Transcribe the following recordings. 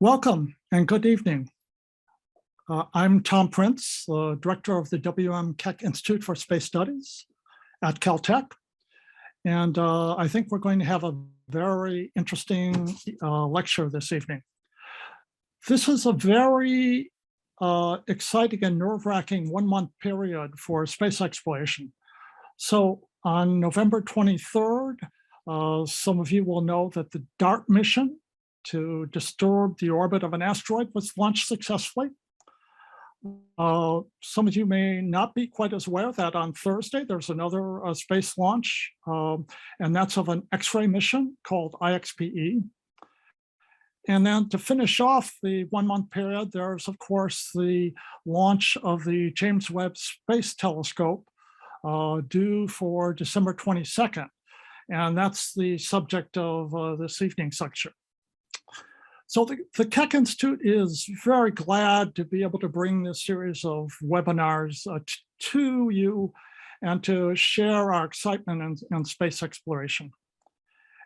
Welcome and good evening. I'm Tom Prince, Director of the Keck Institute for Space Studies at Caltech. And I think we're going to have a very interesting lecture this evening. This is a very exciting and nerve-wracking 1-month period for space exploration. So on November 23rd, some of you will know that the DART mission to disturb the orbit of an asteroid was launched successfully. Some of you may not be quite as aware that on Thursday there's another space launch, and that's of an X-ray mission called IXPE. And then to finish off the 1-month period, there's of course the launch of the James Webb Space Telescope due for December 22nd. And that's the subject of this evening's lecture. So the Keck Institute is very glad to be able to bring this series of webinars to you and to share our excitement in space exploration.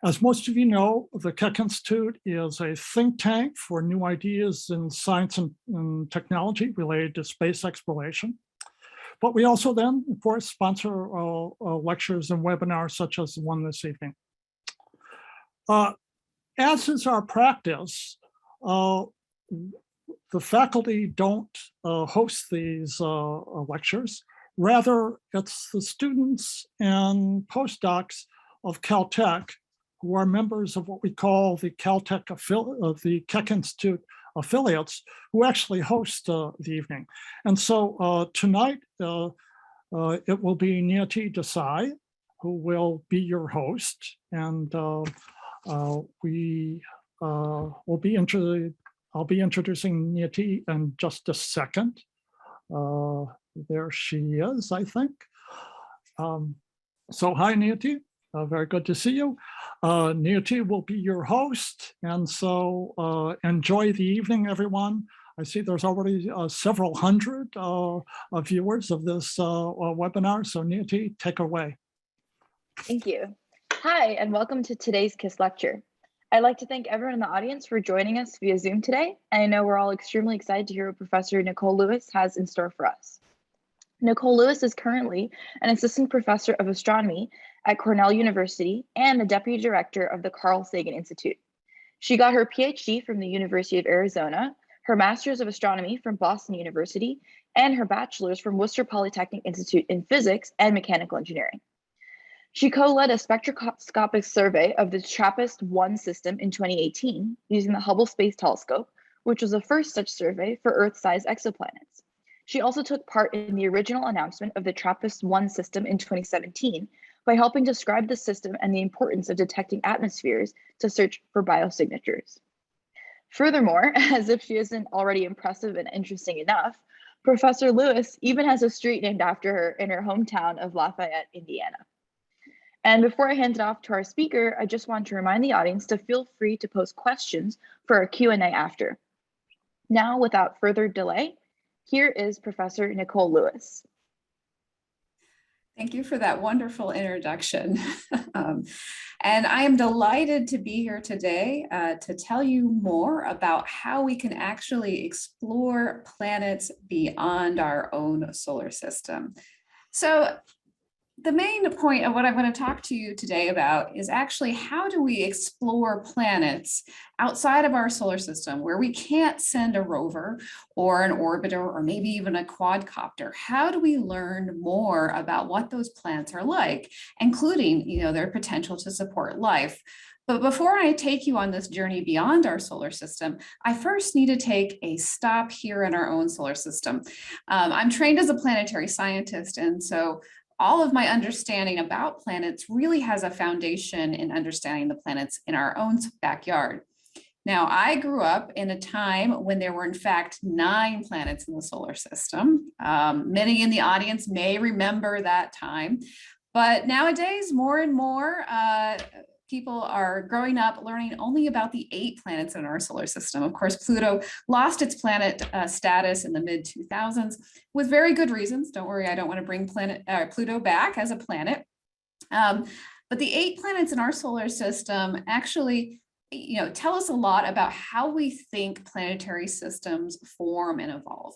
As most of you know, the Keck Institute is a think tank for new ideas in science and technology related to space exploration. But we also then, of course, sponsor lectures and webinars such as the one this evening. As is our practice, the faculty don't host these lectures. Rather, it's the students and postdocs of Caltech who are members of what we call the the Keck Institute affiliates who actually host the evening. And so tonight, it will be Niyati Desai who will be your host, and I'll be introducing Niyati in just a second. There she is, I think. So hi, Niyati. Very good to see you. Niyati will be your host, and so enjoy the evening, everyone. I see there's already several hundred viewers of this webinar, so Niyati, take away. Thank you. Hi, and welcome to today's KISS lecture. I'd like to thank everyone in the audience for joining us via Zoom today. I know we're all extremely excited to hear what Professor Nikole Lewis has in store for us. Nikole Lewis is currently an Assistant Professor of Astronomy at Cornell University and the Deputy Director of the Carl Sagan Institute. She got her PhD from the University of Arizona, her Master's of Astronomy from Boston University, and her Bachelor's from Worcester Polytechnic Institute in Physics and Mechanical Engineering. She co-led a spectroscopic survey of the TRAPPIST-1 system in 2018 using the Hubble Space Telescope, which was the first such survey for Earth-sized exoplanets. She also took part in the original announcement of the TRAPPIST-1 system in 2017 by helping describe the system and the importance of detecting atmospheres to search for biosignatures. Furthermore, as if she isn't already impressive and interesting enough, Professor Lewis even has a street named after her in her hometown of Lafayette, Indiana. And before I hand it off to our speaker, I just want to remind the audience to feel free to post questions for our Q&A after. Now, without further delay, here is Professor Nikole Lewis. Thank you for that wonderful introduction. And I am delighted to be here today to tell you more about how we can actually explore planets beyond our own solar system. So the main point of what I'm going to talk to you today about is actually how do we explore planets outside of our solar system where we can't send a rover or an orbiter or maybe even a quadcopter. How do we learn more about what those planets are like, including, their potential to support life? But before I take you on this journey beyond our solar system, I first need to take a stop here in our own solar system. I'm trained as a planetary scientist, and so all of my understanding about planets really has a foundation in understanding the planets in our own backyard. Now, I grew up in a time when there were, in fact, 9 planets in the solar system. Many in the audience may remember that time, but nowadays, more and more people are growing up learning only about the 8 planets in our solar system. Of course, Pluto lost its planet status in the mid-2000s with very good reasons. Don't worry, I don't want to bring Pluto back as a planet. But the 8 planets in our solar system actually tell us a lot about how we think planetary systems form and evolve.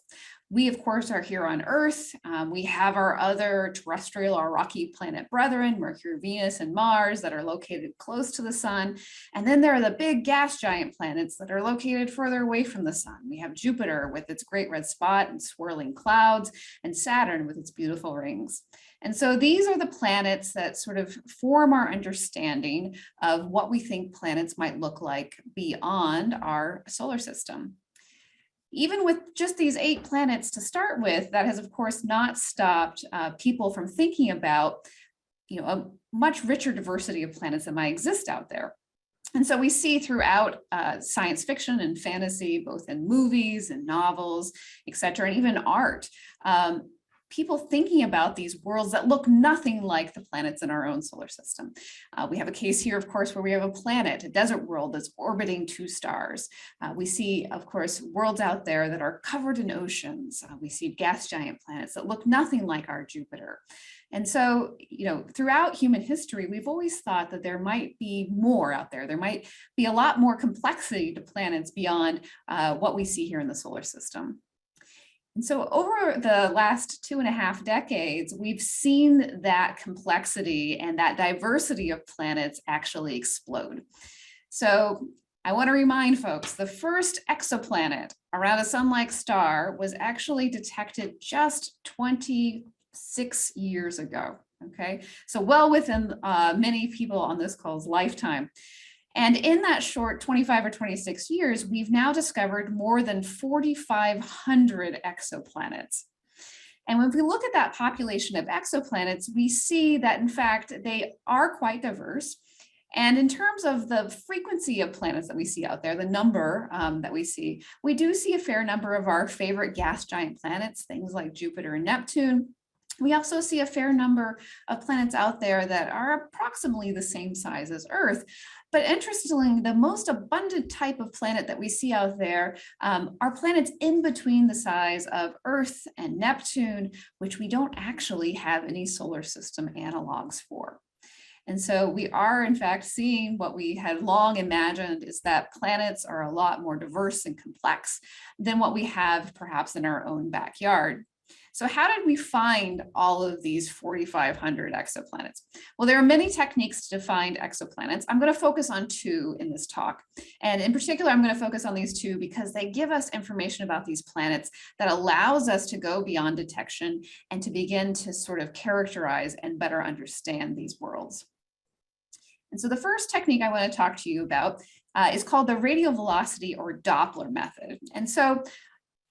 We, of course, are here on Earth. We have our other terrestrial or rocky planet brethren, Mercury, Venus, and Mars, that are located close to the sun. And then there are the big gas giant planets that are located further away from the sun. We have Jupiter with its great red spot and swirling clouds, and Saturn with its beautiful rings. And so these are the planets that sort of form our understanding of what we think planets might look like beyond our solar system. Even with just these 8 planets to start with, that has, of course, not stopped people from thinking about, a much richer diversity of planets that might exist out there. And so we see throughout science fiction and fantasy, both in movies and novels, et cetera, and even art, people thinking about these worlds that look nothing like the planets in our own solar system. We have a case here, of course, where we have a planet, a desert world that's orbiting 2 stars. We see, of course, worlds out there that are covered in oceans. We see gas giant planets that look nothing like our Jupiter. And so, throughout human history, we've always thought that there might be more out there. There might be a lot more complexity to planets beyond what we see here in the solar system. And so over the last 2.5 decades, we've seen that complexity and that diversity of planets actually explode. So I want to remind folks, the first exoplanet around a sun-like star was actually detected just 26 years ago. Okay, so well within many people on this call's lifetime. And in that short 25 or 26 years, we've now discovered more than 4,500 exoplanets. And when we look at that population of exoplanets, we see that, in fact, they are quite diverse. And in terms of the frequency of planets that we see out there, the number that we see, we do see a fair number of our favorite gas giant planets, things like Jupiter and Neptune. We also see a fair number of planets out there that are approximately the same size as Earth. But interestingly, the most abundant type of planet that we see out there are planets in between the size of Earth and Neptune, which we don't actually have any solar system analogs for. And so we are, in fact, seeing what we had long imagined, is that planets are a lot more diverse and complex than what we have perhaps in our own backyard. So how did we find all of these 4,500 exoplanets? Well, there are many techniques to find exoplanets. I'm going to focus on 2 in this talk. And in particular, I'm going to focus on these 2 because they give us information about these planets that allows us to go beyond detection and to begin to sort of characterize and better understand these worlds. And so the first technique I want to talk to you about is called the radial velocity or Doppler method. And so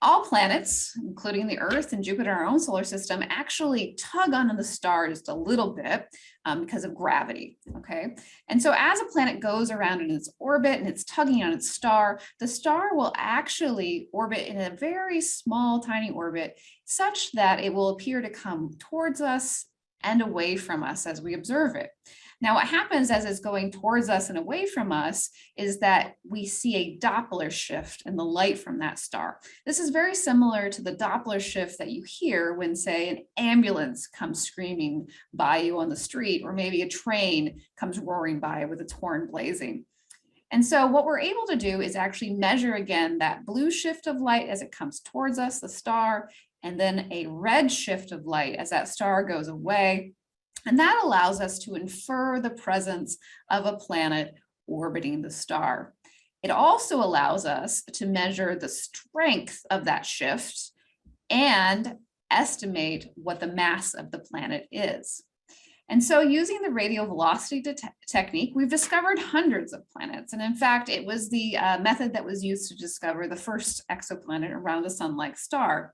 all planets, including the Earth and Jupiter, our own solar system, actually tug on the star just a little bit because of gravity, okay? And so as a planet goes around in its orbit and it's tugging on its star, the star will actually orbit in a very small, tiny orbit such that it will appear to come towards us and away from us as we observe it. Now, what happens as it's going towards us and away from us is that we see a Doppler shift in the light from that star. This is very similar to the Doppler shift that you hear when, say, an ambulance comes screaming by you on the street, or maybe a train comes roaring by with its horn blazing. And so what we're able to do is actually measure again that blue shift of light as it comes towards us, the star, and then a red shift of light as that star goes away. And that allows us to infer the presence of a planet orbiting the star. It also allows us to measure the strength of that shift and estimate what the mass of the planet is. And so using the radial velocity technique, we've discovered hundreds of planets. And in fact, it was the method that was used to discover the first exoplanet around a sun-like star.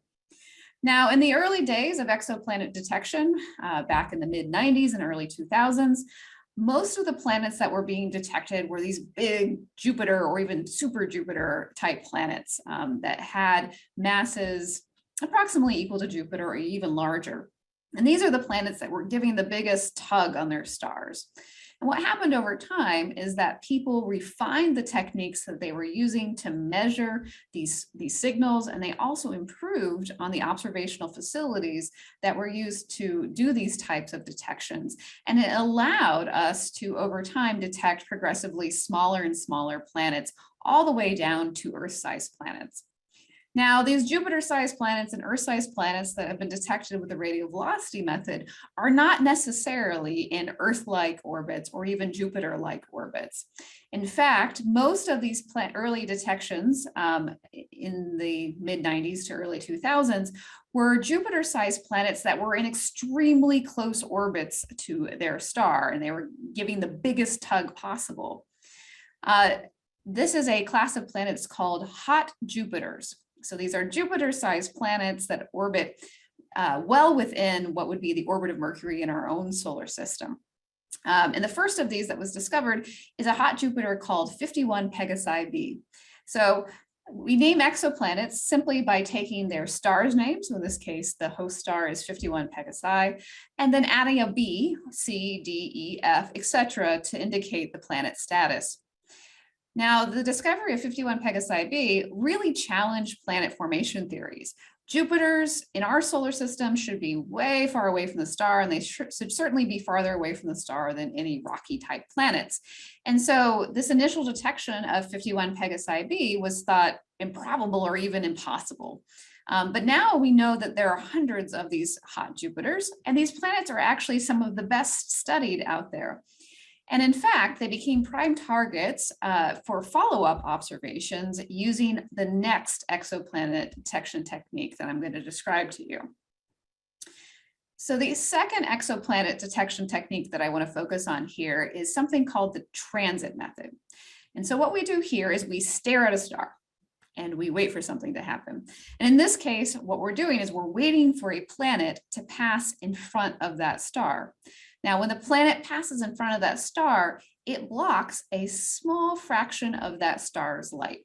Now, in the early days of exoplanet detection, back in the mid-90s and early 2000s, most of the planets that were being detected were these big Jupiter or even super Jupiter type planets that had masses approximately equal to Jupiter or even larger. And these are the planets that were giving the biggest tug on their stars. And what happened over time is that people refined the techniques that they were using to measure these signals, and they also improved on the observational facilities that were used to do these types of detections. And it allowed us to, over time, detect progressively smaller and smaller planets, all the way down to Earth-sized planets. Now, these Jupiter-sized planets and Earth-sized planets that have been detected with the radial velocity method are not necessarily in Earth-like orbits or even Jupiter-like orbits. In fact, most of these early detections in the mid-90s to early 2000s were Jupiter-sized planets that were in extremely close orbits to their star, and they were giving the biggest tug possible. This is a class of planets called hot Jupiters. So these are Jupiter-sized planets that orbit well within what would be the orbit of Mercury in our own solar system. And the first of these that was discovered is a hot Jupiter called 51 Pegasi b. So we name exoplanets simply by taking their star's name. So in this case, the host star is 51 Pegasi, and then adding a B, C, D, E, F, etc. to indicate the planet's status. Now, the discovery of 51 Pegasi b really challenged planet formation theories. Jupiters in our solar system should be way far away from the star, and they should certainly be farther away from the star than any rocky type planets. And so this initial detection of 51 Pegasi b was thought improbable or even impossible. But now we know that there are hundreds of these hot Jupiters, and these planets are actually some of the best studied out there. And in fact, they became prime targets for follow-up observations using the next exoplanet detection technique that I'm going to describe to you. So the second exoplanet detection technique that I want to focus on here is something called the transit method. And so what we do here is we stare at a star and we wait for something to happen. And in this case, what we're doing is we're waiting for a planet to pass in front of that star. Now, when the planet passes in front of that star, it blocks a small fraction of that star's light.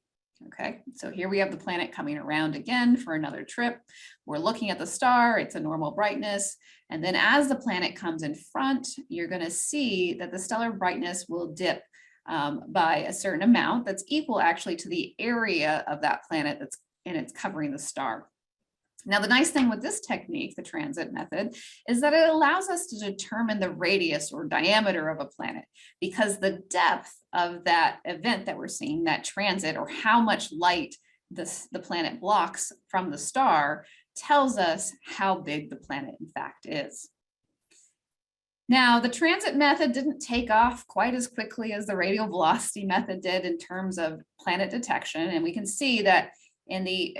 Okay, so here we have the planet coming around again for another trip. We're looking at the star, it's a normal brightness. And then as the planet comes in front, you're going to see that the stellar brightness will dip by a certain amount that's equal actually to the area of that planet it's covering the star. Now, the nice thing with this technique, the transit method, is that it allows us to determine the radius or diameter of a planet, because the depth of that event that we're seeing, that transit, or how much light the planet blocks from the star, tells us how big the planet in fact is. Now, the transit method didn't take off quite as quickly as the radial velocity method did in terms of planet detection, and we can see that in the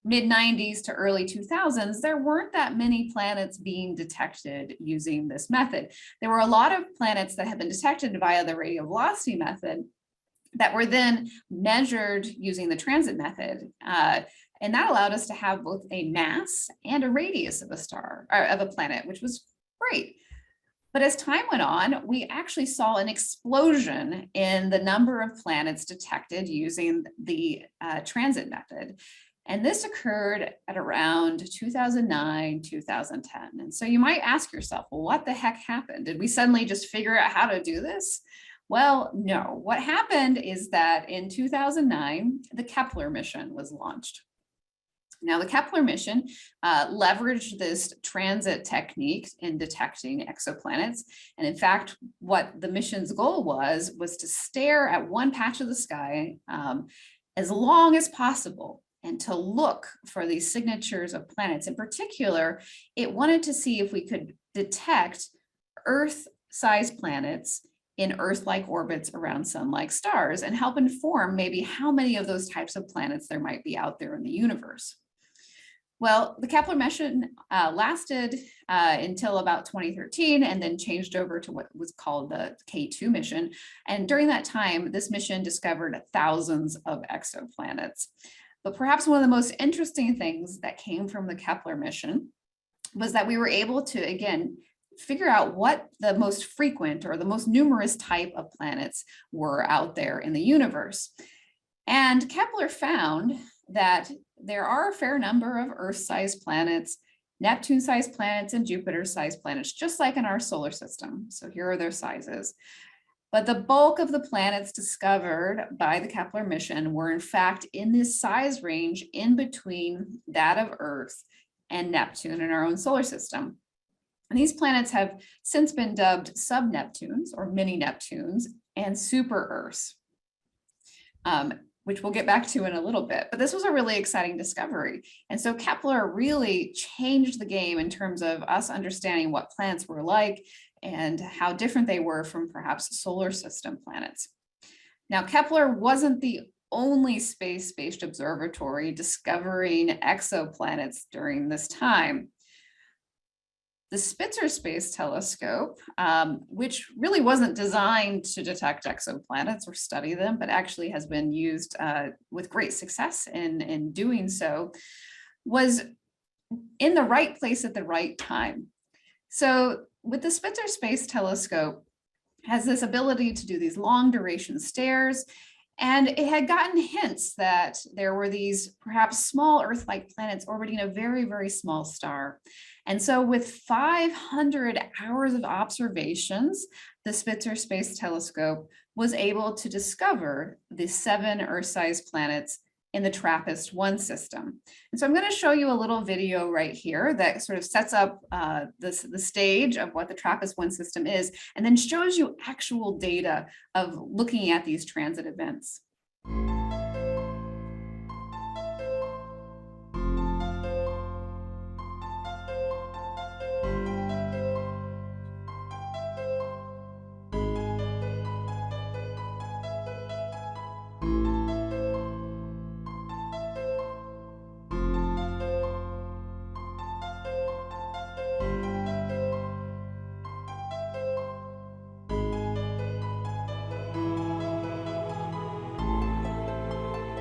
mid-90s to early 2000s, there weren't that many planets being detected using this method. There were a lot of planets that had been detected via the radial velocity method that were then measured using the transit method. And that allowed us to have both a mass and a radius of a star, or of a planet, which was great. But as time went on, we actually saw an explosion in the number of planets detected using the transit method. And this occurred at around 2009, 2010. And so you might ask yourself, well, what the heck happened? Did we suddenly just figure out how to do this? Well, no. What happened is that in 2009, the Kepler mission was launched. Now, the Kepler mission leveraged this transit technique in detecting exoplanets. And in fact, what the mission's goal was to stare at one patch of the sky as long as possible and to look for these signatures of planets. In particular, it wanted to see if we could detect Earth-sized planets in Earth-like orbits around sun-like stars and help inform maybe how many of those types of planets there might be out there in the universe. Well, the Kepler mission lasted until about 2013 and then changed over to what was called the K2 mission. And during that time, this mission discovered thousands of exoplanets. But perhaps one of the most interesting things that came from the Kepler mission was that we were able to, again, figure out what the most frequent or the most numerous type of planets were out there in the universe. And Kepler found that there are a fair number of Earth-sized planets Neptune-sized planets and Jupiter-sized planets, just like in our solar system. So here are their sizes. But the bulk of the planets discovered by the Kepler mission were in fact in this size range in between that of Earth and Neptune in our own solar system. And these planets have since been dubbed sub-Neptunes or mini-Neptunes and super-Earths, which we'll get back to in a little bit. But this was a really exciting discovery. And so Kepler really changed the game in terms of us understanding what planets were like and how different they were from perhaps solar system planets. Now, Kepler wasn't the only space-based observatory discovering exoplanets during this time. The Spitzer Space Telescope, which really wasn't designed to detect exoplanets or study them, but actually has been used with great success in doing so, was in the right place at the right time. So with the Spitzer Space Telescope, has this ability to do these long duration stares, and it had gotten hints that there were these perhaps small Earth-like planets orbiting a very, very small star. And so with 500 hours of observations, the Spitzer Space Telescope was able to discover the 7 Earth-sized planets in the TRAPPIST-1 system. And so I'm going to show you a little video right here that sort of sets up the stage of what the TRAPPIST-1 system is, and then shows you actual data of looking at these transit events.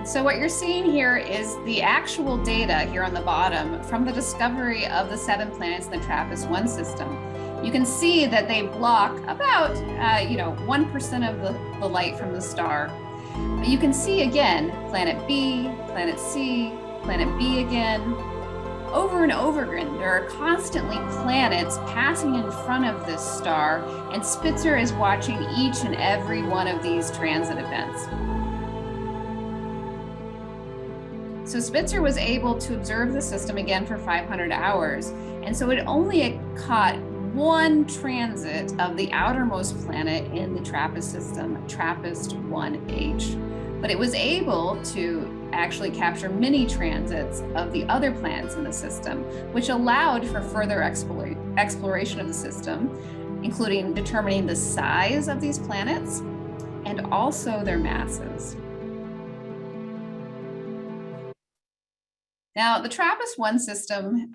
So what you're seeing here is the actual data here on the bottom from the discovery of the 7 planets in the TRAPPIST-1 system. You can see that they block about 1% of the light from the star. But you can see again, planet B, planet C, planet B again. Over and over again, there are constantly planets passing in front of this star, and Spitzer is watching each and every one of these transit events. So Spitzer was able to observe the system again for 500 hours. And so it only caught one transit of the outermost planet in the TRAPPIST system, TRAPPIST-1H. But it was able to actually capture many transits of the other planets in the system, which allowed for further exploration of the system, including determining the size of these planets and also their masses. Now, the TRAPPIST-1 system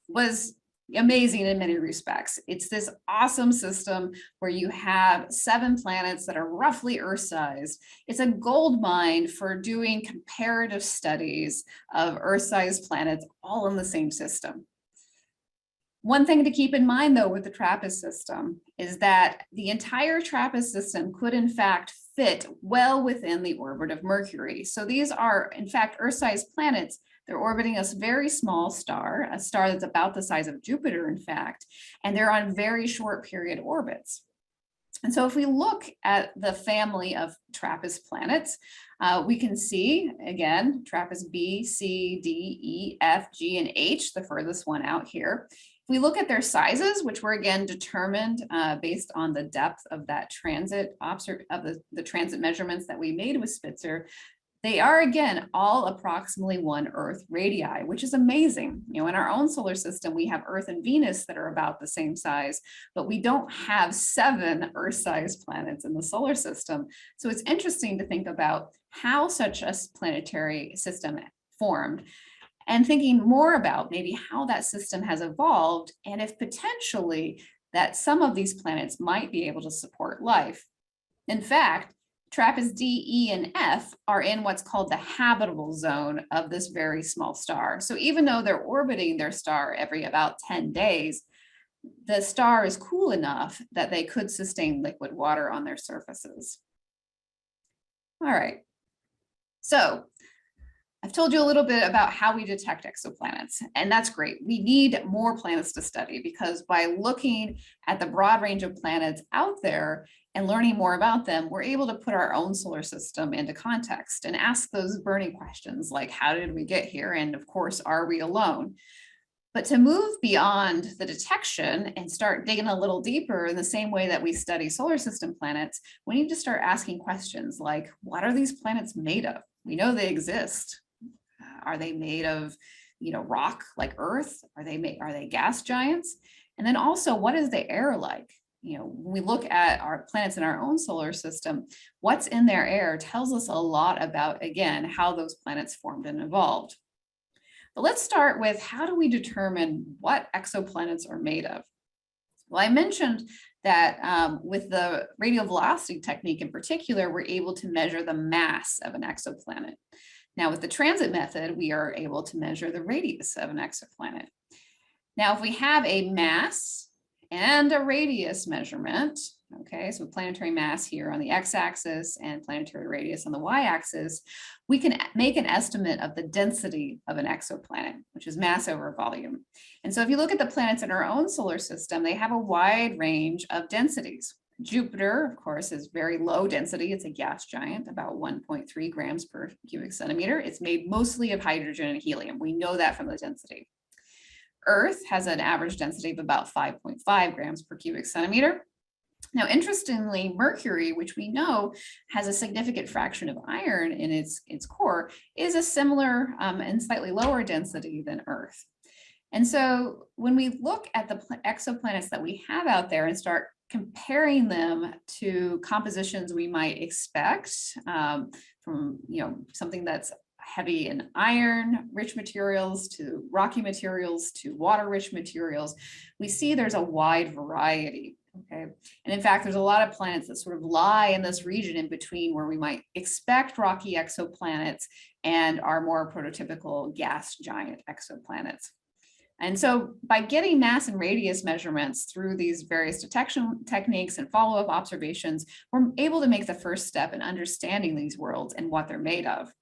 was amazing in many respects. It's this awesome system where you have 7 planets that are roughly Earth-sized. It's a gold mine for doing comparative studies of Earth-sized planets all in the same system. One thing to keep in mind, though, with the TRAPPIST system is that the entire TRAPPIST system could, in fact, fit well within the orbit of Mercury. So these are, in fact, Earth-sized planets. They're orbiting a very small star, a star that's about the size of Jupiter, in fact, and they're on very short period orbits. And so if we look at the family of TRAPPIST planets, we can see, again, TRAPPIST B, C, D, E, F, G, and H, the furthest one out here. If we look at their sizes, which were again determined based on the depth of that transit, the transit measurements that we made with Spitzer, they are, again, all approximately 1 Earth radii, which is amazing. You know, in our own solar system, we have Earth and Venus that are about the same size, but we don't have 7 Earth-sized planets in the solar system. So it's interesting to think about how such a planetary system formed, and thinking more about maybe how that system has evolved, and if potentially that some of these planets might be able to support life. In fact, TRAPPIST D, E, and F are in what's called the habitable zone of this very small star. So even though they're orbiting their star every about 10 days, the star is cool enough that they could sustain liquid water on their surfaces. All right. So I've told you a little bit about how we detect exoplanets, and that's great. We need more planets to study because by looking at the broad range of planets out there and learning more about them, we're able to put our own solar system into context and ask those burning questions like, how did we get here? And of course, are we alone? But to move beyond the detection and start digging a little deeper in the same way that we study solar system planets, we need to start asking questions like, what are these planets made of? We know they exist. Are they made of, rock like Earth? Are they gas giants? And then also, what is the air like? When we look at our planets in our own solar system, what's in their air tells us a lot about, again, how those planets formed and evolved. But let's start with, how do we determine what exoplanets are made of? Well, I mentioned that with the radial velocity technique in particular, we're able to measure the mass of an exoplanet. Now, with the transit method, we are able to measure the radius of an exoplanet. Now, if we have a mass and a radius measurement, okay, so planetary mass here on the x-axis and planetary radius on the y-axis, we can make an estimate of the density of an exoplanet, which is mass over volume. And so if you look at the planets in our own solar system, they have a wide range of densities. Jupiter, of course, is very low density. It's a gas giant, about 1.3 grams per cubic centimeter. It's made mostly of hydrogen and helium. We know that from the density. Earth has an average density of about 5.5 grams per cubic centimeter. Now, interestingly, Mercury, which we know has a significant fraction of iron in its core, is a similar and slightly lower density than Earth. And so when we look at the exoplanets that we have out there and start comparing them to compositions we might expect from something that's heavy in iron rich materials to rocky materials to water rich materials, we see there's a wide variety. Okay, and in fact, there's a lot of planets that sort of lie in this region in between where we might expect rocky exoplanets and our more prototypical gas giant exoplanets. And so by getting mass and radius measurements through these various detection techniques and follow-up observations, we're able to make the first step in understanding these worlds and what they're made of.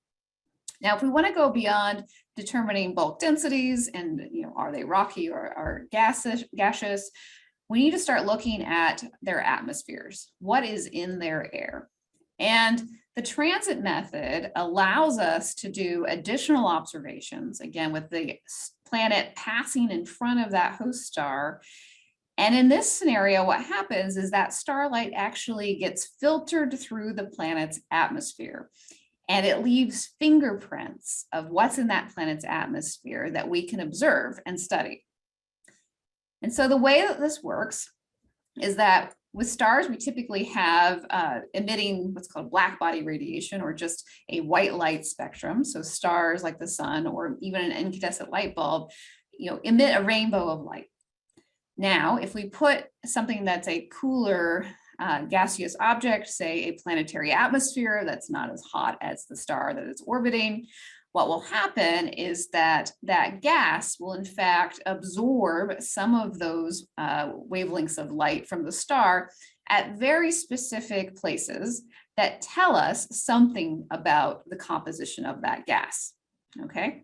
Now, if we want to go beyond determining bulk densities and, are they rocky or gaseous, we need to start looking at their atmospheres. What is in their air? And the transit method allows us to do additional observations, again, with the planet passing in front of that host star. And in this scenario, what happens is that starlight actually gets filtered through the planet's atmosphere, and it leaves fingerprints of what's in that planet's atmosphere that we can observe and study. And so the way that this works is that with stars, we typically have emitting what's called black body radiation, or just a white light spectrum. So stars like the sun or even an incandescent light bulb, emit a rainbow of light. Now, if we put something that's a cooler gaseous object, say a planetary atmosphere that's not as hot as the star that it's orbiting, what will happen is that that gas will in fact absorb some of those wavelengths of light from the star at very specific places that tell us something about the composition of that gas, okay?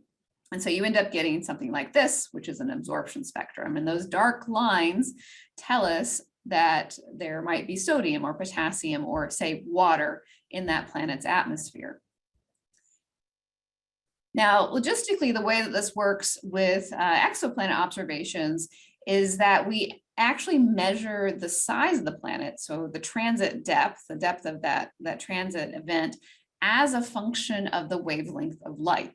And so you end up getting something like this, which is an absorption spectrum. And those dark lines tell us that there might be sodium or potassium or, say, water in that planet's atmosphere. Now, logistically, the way that this works with exoplanet observations is that we actually measure the size of the planet, so the transit depth, the depth of that transit event, as a function of the wavelength of light.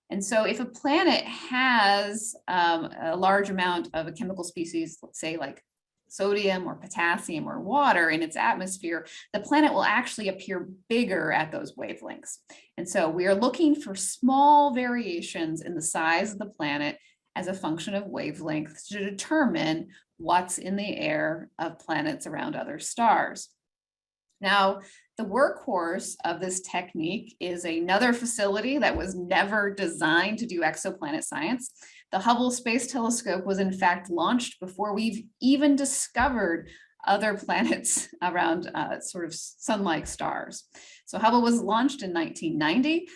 And so if a planet has a large amount of a chemical species, let's say like sodium or potassium or water in its atmosphere, the planet will actually appear bigger at those wavelengths. And so we are looking for small variations in the size of the planet as a function of wavelengths to determine what's in the air of planets around other stars. Now, the workhorse of this technique is another facility that was never designed to do exoplanet science. The Hubble Space Telescope was in fact launched before we've even discovered other planets around sort of sun-like stars. So Hubble was launched in 1990.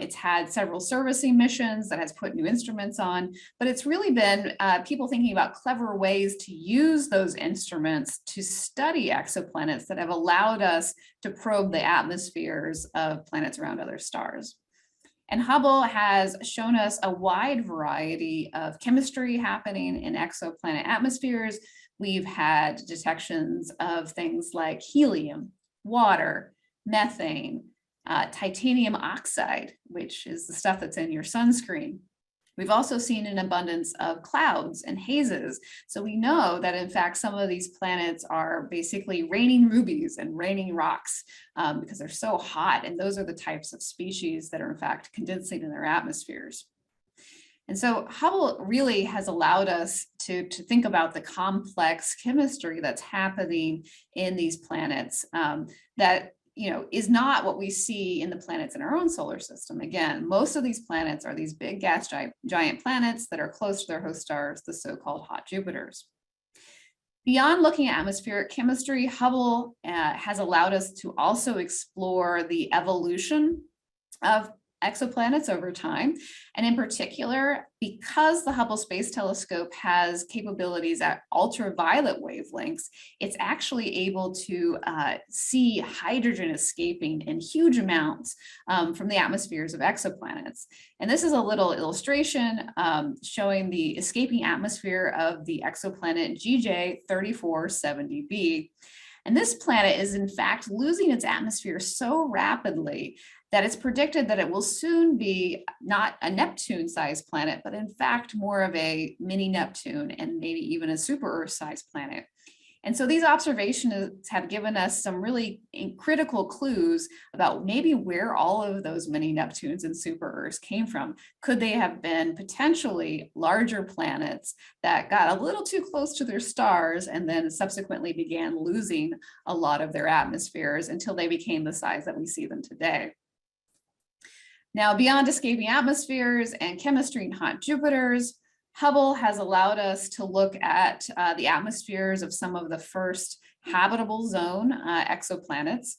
It's had several servicing missions that has put new instruments on, but it's really been people thinking about clever ways to use those instruments to study exoplanets that have allowed us to probe the atmospheres of planets around other stars. And Hubble has shown us a wide variety of chemistry happening in exoplanet atmospheres. We've had detections of things like helium, water, methane, titanium oxide, which is the stuff that's in your sunscreen. We've also seen an abundance of clouds and hazes. So we know that in fact, some of these planets are basically raining rubies and raining rocks because they're so hot. And those are the types of species that are in fact condensing in their atmospheres. And so Hubble really has allowed us to think about the complex chemistry that's happening in these planets that is not what we see in the planets in our own solar system. Again, most of these planets are these big gas giant planets that are close to their host stars, the so-called hot Jupiters. Beyond looking at atmospheric chemistry, Hubble has allowed us to also explore the evolution of exoplanets over time. And in particular, because the Hubble Space Telescope has capabilities at ultraviolet wavelengths, it's actually able to see hydrogen escaping in huge amounts from the atmospheres of exoplanets. And this is a little illustration showing the escaping atmosphere of the exoplanet GJ 3470b. And this planet is in fact losing its atmosphere so rapidly that it's predicted that it will soon be not a Neptune-sized planet, but in fact more of a mini Neptune and maybe even a super Earth-sized planet. And so these observations have given us some really critical clues about maybe where all of those mini Neptunes and super Earths came from. Could they have been potentially larger planets that got a little too close to their stars and then subsequently began losing a lot of their atmospheres until they became the size that we see them today? Now, beyond escaping atmospheres and chemistry in hot Jupiters, Hubble has allowed us to look at the atmospheres of some of the first habitable zone exoplanets.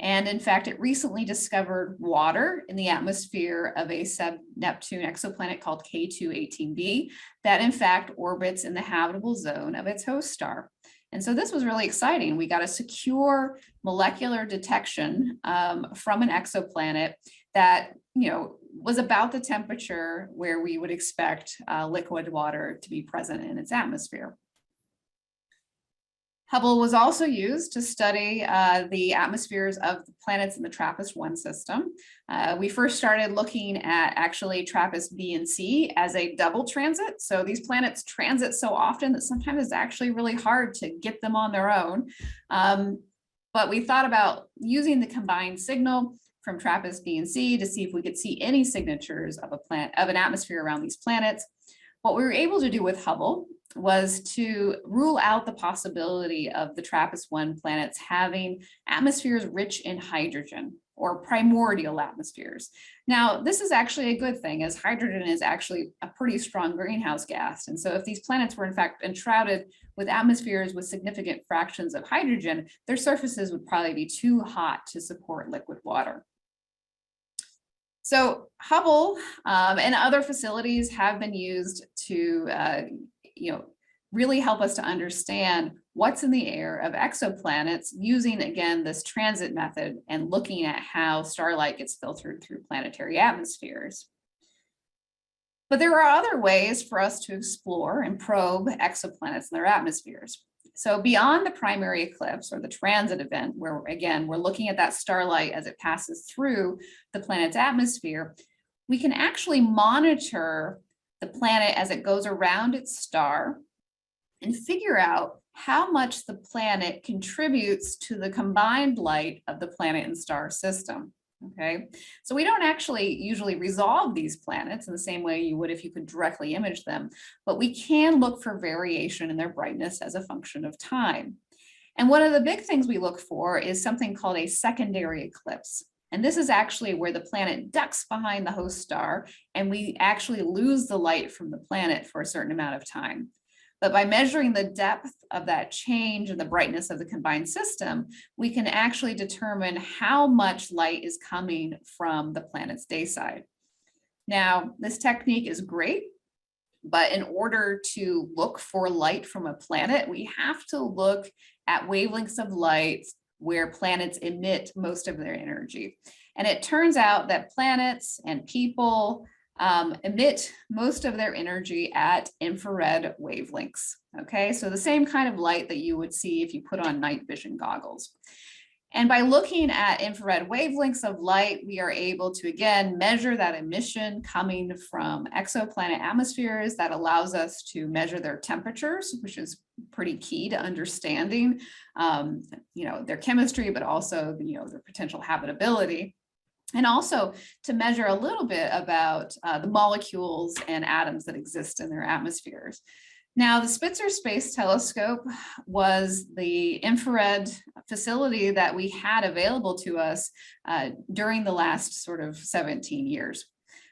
And in fact, it recently discovered water in the atmosphere of a sub-Neptune exoplanet called K2-18b that in fact orbits in the habitable zone of its host star. And so this was really exciting. We got a secure molecular detection from an exoplanet that was about the temperature where we would expect liquid water to be present in its atmosphere. Hubble was also used to study the atmospheres of the planets in the TRAPPIST-1 system. We first started looking at actually TRAPPIST-B and C as a double transit. So these planets transit so often that sometimes it's actually really hard to get them on their own. But we thought about using the combined signal from TRAPPIST-B and C to see if we could see any signatures of an atmosphere around these planets. What we were able to do with Hubble was to rule out the possibility of the TRAPPIST-1 planets having atmospheres rich in hydrogen or primordial atmospheres. Now, this is actually a good thing, as hydrogen is actually a pretty strong greenhouse gas. And so if these planets were in fact enshrouded with atmospheres with significant fractions of hydrogen, their surfaces would probably be too hot to support liquid water. So Hubble and other facilities have been used to really help us to understand what's in the air of exoplanets using, again, this transit method and looking at how starlight gets filtered through planetary atmospheres. But there are other ways for us to explore and probe exoplanets and their atmospheres. So beyond the primary eclipse or the transit event, where again, we're looking at that starlight as it passes through the planet's atmosphere, we can actually monitor the planet as it goes around its star and figure out how much the planet contributes to the combined light of the planet and star system. Okay, so we don't actually usually resolve these planets in the same way you would if you could directly image them, but we can look for variation in their brightness as a function of time. And one of the big things we look for is something called a secondary eclipse. And this is actually where the planet ducks behind the host star and we actually lose the light from the planet for a certain amount of time. But by measuring the depth of that change and the brightness of the combined system, we can actually determine how much light is coming from the planet's day side. Now, this technique is great, but in order to look for light from a planet, we have to look at wavelengths of light where planets emit most of their energy. And it turns out that planets and people emit most of their energy at infrared wavelengths. Okay, so the same kind of light that you would see if you put on night vision goggles. And by looking at infrared wavelengths of light, we are able to, again, measure that emission coming from exoplanet atmospheres. That allows us to measure their temperatures, which is pretty key to understanding, their chemistry, but also, their potential habitability. And also to measure a little bit about the molecules and atoms that exist in their atmospheres. Now, the Spitzer Space Telescope was the infrared facility that we had available to us during the last sort of 17 years.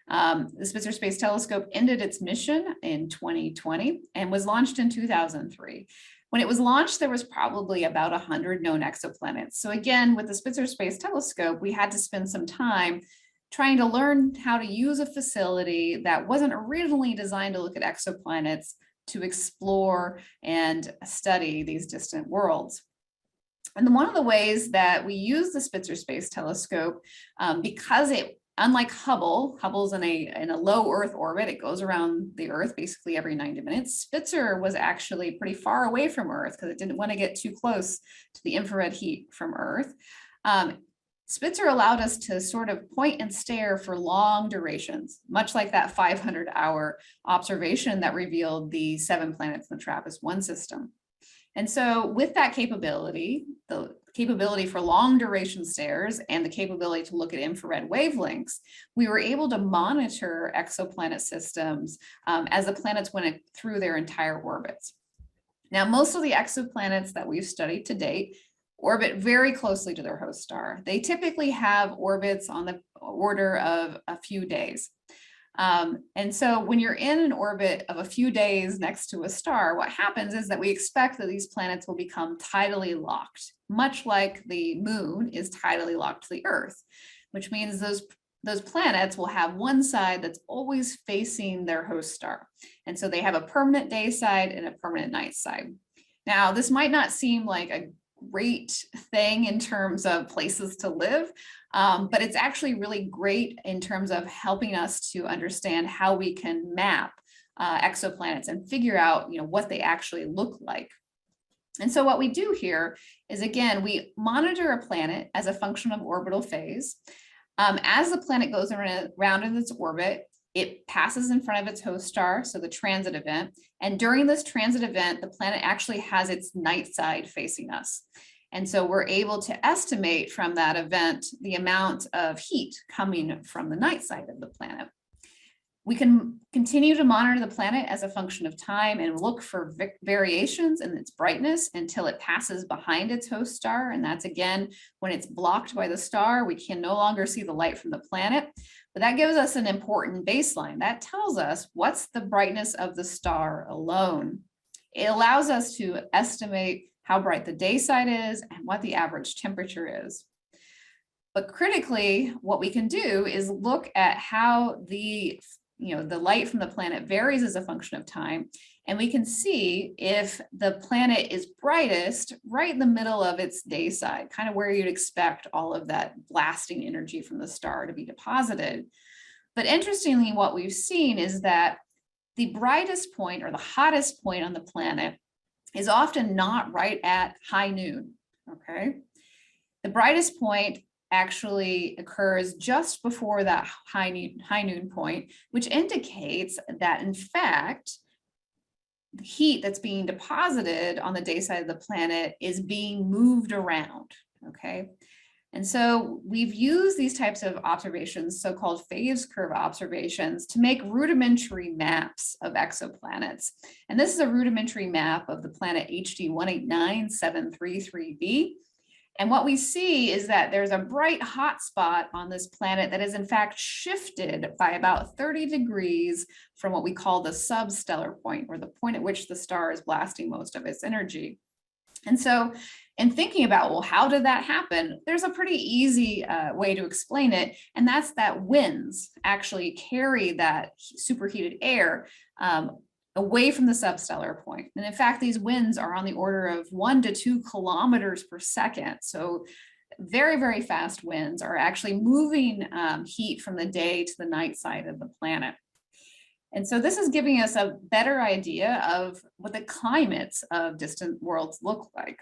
The Spitzer Space Telescope ended its mission in 2020 and was launched in 2003. When it was launched, there was probably about 100 known exoplanets. So again, with the Spitzer Space Telescope, we had to spend some time trying to learn how to use a facility that wasn't originally designed to look at exoplanets, to explore and study these distant worlds. And one of the ways that we use the Spitzer Space Telescope, because unlike Hubble's in a low Earth orbit, it goes around the Earth basically every 90 minutes. Spitzer was actually pretty far away from Earth because it didn't want to get too close to the infrared heat from Earth. Spitzer allowed us to sort of point and stare for long durations, much like that 500-hour observation that revealed the 7 planets in the TRAPPIST-1 system. And so with that capability, the capability for long duration stares and the capability to look at infrared wavelengths, we were able to monitor exoplanet systems as the planets went through their entire orbits. Now, most of the exoplanets that we've studied to date orbit very closely to their host star. They typically have orbits on the order of a few days. And so when you're in an orbit of a few days next to a star, what happens is that we expect that these planets will become tidally locked, much like the moon is tidally locked to the Earth, which means those planets will have one side that's always facing their host star. And so they have a permanent day side and a permanent night side. Now, this might not seem like a great thing in terms of places to live, but it's actually really great in terms of helping us to understand how we can map exoplanets and figure out what they actually look like. And so what we do here is, again, we monitor a planet as a function of orbital phase. As the planet goes around in its orbit, it passes in front of its host star, so the transit event. And during this transit event, the planet actually has its night side facing us. And so we're able to estimate from that event the amount of heat coming from the night side of the planet. We can continue to monitor the planet as a function of time and look for variations in its brightness until it passes behind its host star. And that's, again, when it's blocked by the star, we can no longer see the light from the planet. But that gives us an important baseline. That tells us what's the brightness of the star alone. It allows us to estimate how bright the day side is and what the average temperature is. But critically, what we can do is look at how the light from the planet varies as a function of time. And we can see if the planet is brightest right in the middle of its day side, kind of where you'd expect all of that blasting energy from the star to be deposited. But interestingly, what we've seen is that the brightest point or the hottest point on the planet is often not right at high noon, okay? The brightest point actually occurs just before that high noon point, which indicates that, in fact, the heat that's being deposited on the day side of the planet is being moved around, okay? And so we've used these types of observations, so-called phase curve observations, to make rudimentary maps of exoplanets. And this is a rudimentary map of the planet HD 189733b. And what we see is that there's a bright hot spot on this planet that is in fact shifted by about 30 degrees from what we call the substellar point, or the point at which the star is blasting most of its energy. And so in thinking about, well, how did that happen? There's a pretty easy way to explain it. And that's that winds actually carry that superheated air away from the substellar point. And in fact, these winds are on the order of 1 to 2 kilometers per second. So very, very fast winds are actually moving heat from the day to the night side of the planet. And so this is giving us a better idea of what the climates of distant worlds look like.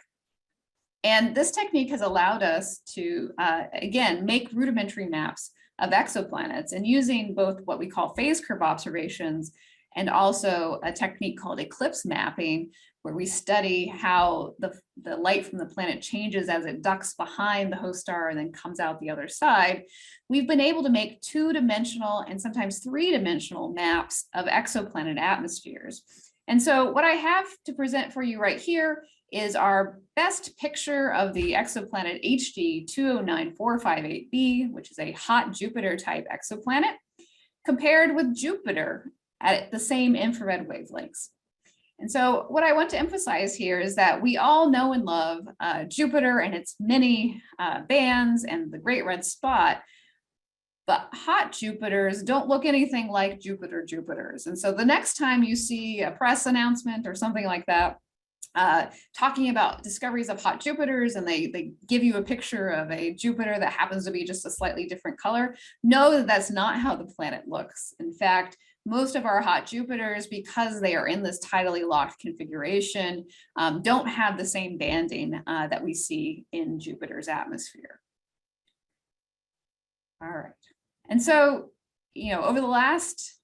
And this technique has allowed us to, again, make rudimentary maps of exoplanets, and using both what we call phase curve observations and also a technique called eclipse mapping, where we study how the light from the planet changes as it ducks behind the host star and then comes out the other side. We've been able to make 2-dimensional and sometimes 3-dimensional maps of exoplanet atmospheres. And so what I have to present for you right here is our best picture of the exoplanet HD 209458b, which is a hot Jupiter type exoplanet, compared with Jupiter at the same infrared wavelengths. And so what I want to emphasize here is that we all know and love Jupiter and its many bands and the great red spot, but hot Jupiters don't look anything like Jupiters. And so the next time you see a press announcement or something like that, talking about discoveries of hot Jupiters, and they give you a picture of a Jupiter that happens to be just a slightly different color, know that that's not how the planet looks. In fact, most of our hot Jupiters, because they are in this tidally locked configuration, don't have the same banding that we see in Jupiter's atmosphere. All right. And so, over the last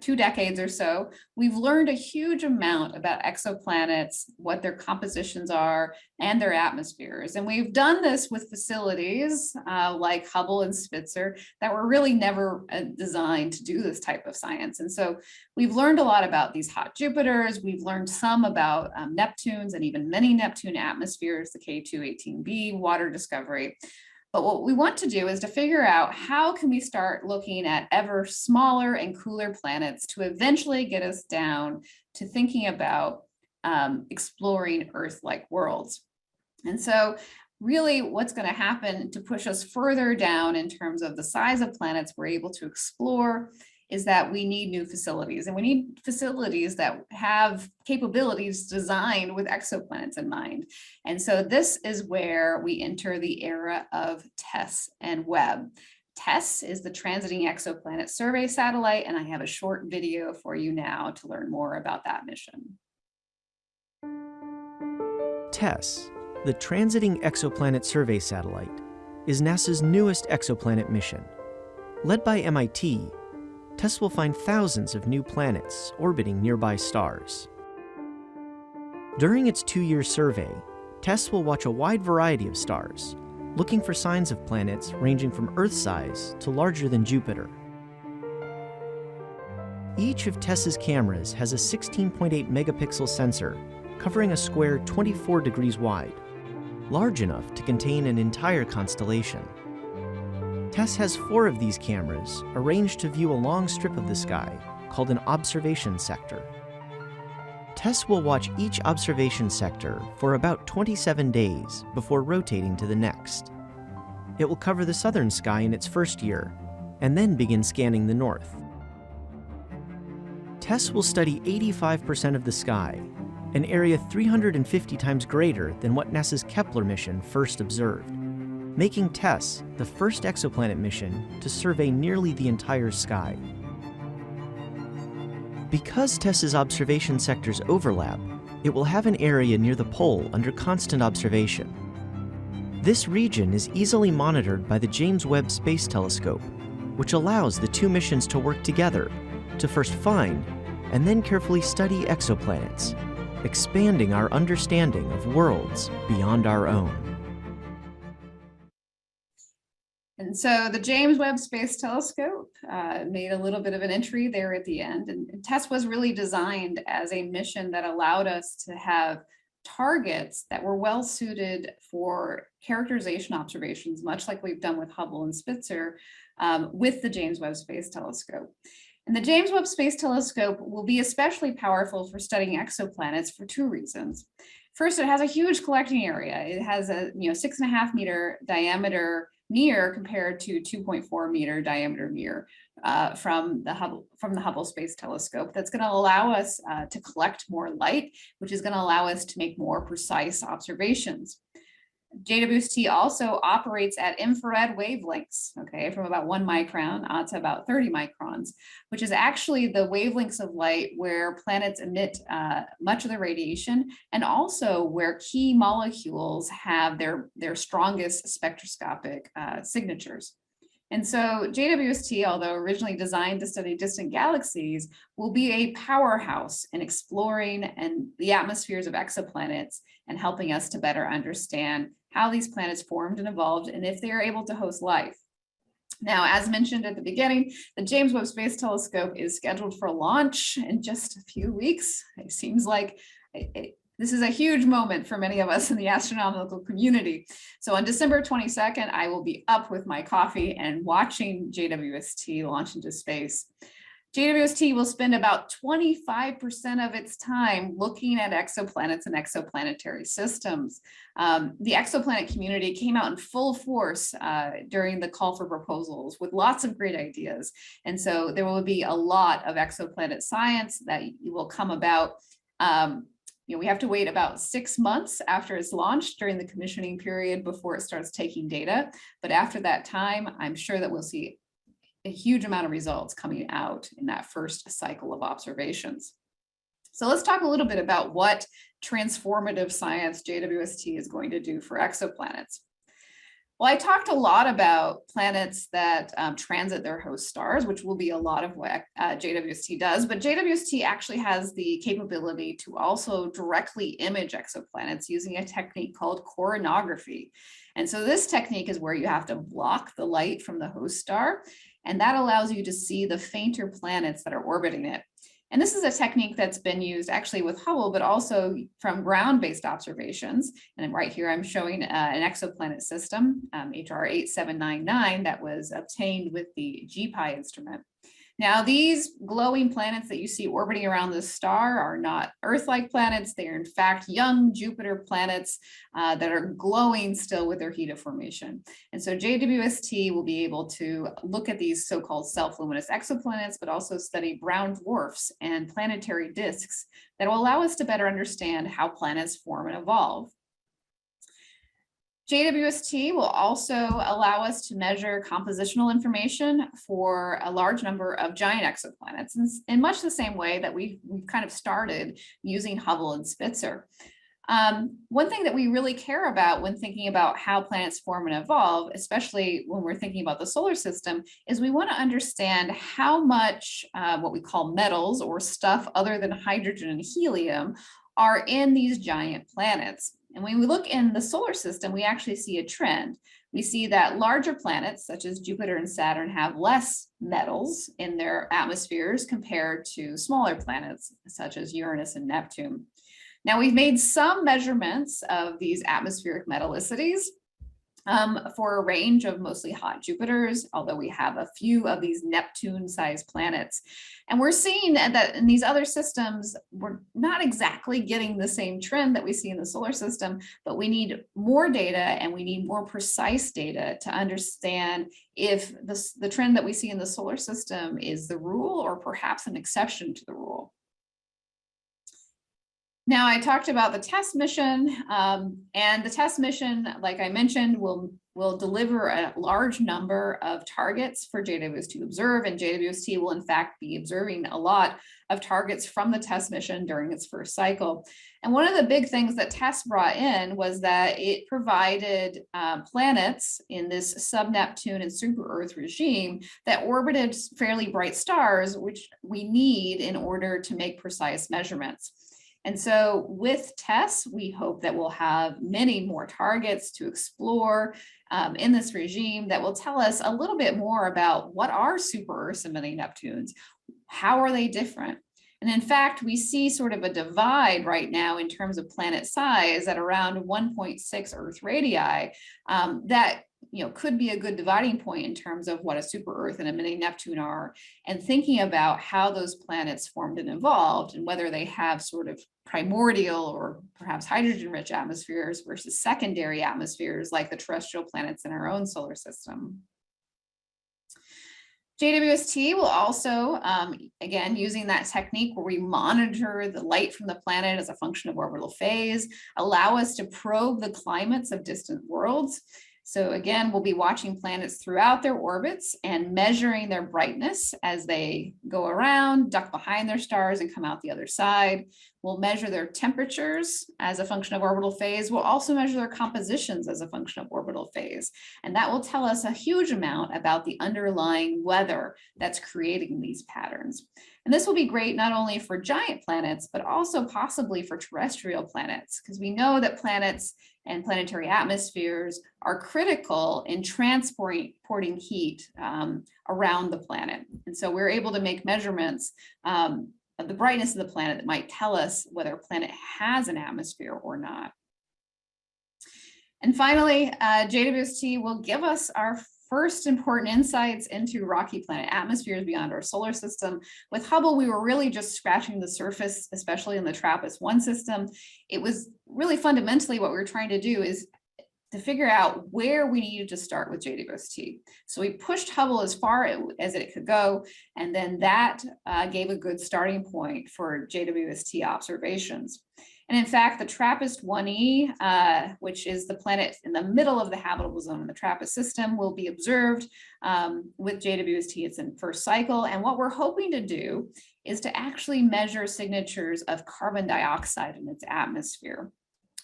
2 decades or so, we've learned a huge amount about exoplanets, what their compositions are, and their atmospheres. And we've done this with facilities like Hubble and Spitzer that were really never designed to do this type of science. And so we've learned a lot about these hot Jupiters. We've learned some about Neptunes and even many Neptune atmospheres, the K2-18b, water discovery. But what we want to do is to figure out how can we start looking at ever smaller and cooler planets to eventually get us down to thinking about exploring Earth-like worlds. And so really what's going to happen to push us further down in terms of the size of planets we're able to explore is that we need new facilities, and we need facilities that have capabilities designed with exoplanets in mind. And so this is where we enter the era of TESS and Webb. TESS is the Transiting Exoplanet Survey Satellite, and I have a short video for you now to learn more about that mission. TESS, the Transiting Exoplanet Survey Satellite, is NASA's newest exoplanet mission. Led by MIT, TESS will find thousands of new planets orbiting nearby stars. During its 2-year survey, TESS will watch a wide variety of stars, looking for signs of planets ranging from Earth-size to larger than Jupiter. Each of TESS's cameras has a 16.8 megapixel sensor covering a square 24 degrees wide, large enough to contain an entire constellation. TESS has 4 of these cameras arranged to view a long strip of the sky called an observation sector. TESS will watch each observation sector for about 27 days before rotating to the next. It will cover the southern sky in its first year, and then begin scanning the north. TESS will study 85% of the sky, an area 350 times greater than what NASA's Kepler mission first observed, making TESS the first exoplanet mission to survey nearly the entire sky. Because TESS's observation sectors overlap, it will have an area near the pole under constant observation. This region is easily monitored by the James Webb Space Telescope, which allows the 2 missions to work together to first find and then carefully study exoplanets, expanding our understanding of worlds beyond our own. And so the James Webb Space Telescope made a little bit of an entry there at the end. And TESS was really designed as a mission that allowed us to have targets that were well suited for characterization observations, much like we've done with Hubble and Spitzer, with the James Webb Space Telescope. And the James Webb Space Telescope will be especially powerful for studying exoplanets for two reasons. First, it has a huge collecting area. It has a 6.5 meter diameter mirror compared to 2.4 meter diameter mirror from the Hubble Space Telescope. That's going to allow us to collect more light, which is going to allow us to make more precise observations. JWST also operates at infrared wavelengths, okay, from about 1 micron to about 30 microns, which is actually the wavelengths of light where planets emit much of the radiation, and also where key molecules have their strongest spectroscopic signatures. And so JWST, although originally designed to study distant galaxies, will be a powerhouse in exploring the atmospheres of exoplanets and helping us to better understand how these planets formed and evolved and if they are able to host life. Now, as mentioned at the beginning, the James Webb Space Telescope is scheduled for launch in just a few weeks. It seems like this is a huge moment for many of us in the astronomical community. So on December 22nd, I will be up with my coffee and watching JWST launch into space. JWST will spend about 25% of its time looking at exoplanets and exoplanetary systems. The exoplanet community came out in full force during the call for proposals with lots of great ideas. And so there will be a lot of exoplanet science that will come about. We have to wait about 6 months after it's launched during the commissioning period before it starts taking data. But after that time, I'm sure that we'll see a huge amount of results coming out in that first cycle of observations. So let's talk a little bit about what transformative science JWST is going to do for exoplanets. Well, I talked a lot about planets that transit their host stars, which will be a lot of what JWST does, but JWST actually has the capability to also directly image exoplanets using a technique called coronography. And so this technique is where you have to block the light from the host star, and that allows you to see the fainter planets that are orbiting it. And this is a technique that's been used actually with Hubble, but also from ground-based observations. And right here, I'm showing an exoplanet system, HR 8799, that was obtained with the GPI instrument. Now, these glowing planets that you see orbiting around this star are not Earth-like planets. They are in fact young Jupiter planets that are glowing still with their heat of formation. And so JWST will be able to look at these so-called self-luminous exoplanets, but also study brown dwarfs and planetary disks that will allow us to better understand how planets form and evolve. JWST will also allow us to measure compositional information for a large number of giant exoplanets in much the same way that we've kind of started using Hubble and Spitzer. One thing that we really care about when thinking about how planets form and evolve, especially when we're thinking about the solar system, is we want to understand how much what we call metals or stuff other than hydrogen and helium are in these giant planets. And when we look in the solar system, we actually see a trend. We see that larger planets, such as Jupiter and Saturn, have less metals in their atmospheres compared to smaller planets, such as Uranus and Neptune. Now, we've made some measurements of these atmospheric metallicities for a range of mostly hot Jupiters, although we have a few of these Neptune-sized planets. And we're seeing that in these other systems, we're not exactly getting the same trend that we see in the solar system, but we need more data and we need more precise data to understand if the trend that we see in the solar system is the rule or perhaps an exception to the rule. Now, I talked about the test mission, and the test mission, like I mentioned, will deliver a large number of targets for JWST to observe, and JWST will in fact be observing a lot of targets from the test mission during its first cycle. And one of the big things that TESS brought in was that it provided planets in this sub-Neptune and super-Earth regime that orbited fairly bright stars, which we need in order to make precise measurements. And so with TESS, we hope that we'll have many more targets to explore in this regime that will tell us a little bit more about what are super Earths emitting Neptunes, how are they different, And in fact, we see sort of a divide right now in terms of planet size at around 1.6 Earth radii that could be a good dividing point in terms of what a super Earth and a mini Neptune are, and thinking about how those planets formed and evolved and whether they have sort of primordial or perhaps hydrogen-rich atmospheres versus secondary atmospheres like the terrestrial planets in our own solar system. JWST will also, again, using that technique where we monitor the light from the planet as a function of orbital phase, allow us to probe the climates of distant worlds. So again, we'll be watching planets throughout their orbits and measuring their brightness as they go around, duck behind their stars, and come out the other side. We'll measure their temperatures as a function of orbital phase. We'll also measure their compositions as a function of orbital phase. And that will tell us a huge amount about the underlying weather that's creating these patterns. And this will be great not only for giant planets, but also possibly for terrestrial planets, because we know that planets and planetary atmospheres are critical in transporting heat around the planet. And so we're able to make measurements of the brightness of the planet that might tell us whether a planet has an atmosphere or not. And finally, JWST will give us our first important insights into rocky planet atmospheres beyond our solar system. With Hubble, we were really just scratching the surface, especially in the TRAPPIST-1 system. It was really fundamentally what we were trying to do is to figure out where we needed to start with JWST. So we pushed Hubble as far as it could go, and then that gave a good starting point for JWST observations. And in fact, the TRAPPIST-1e, which is the planet in the middle of the habitable zone in the TRAPPIST system, will be observed with JWST. It's in first cycle. And what we're hoping to do is to actually measure signatures of carbon dioxide in its atmosphere,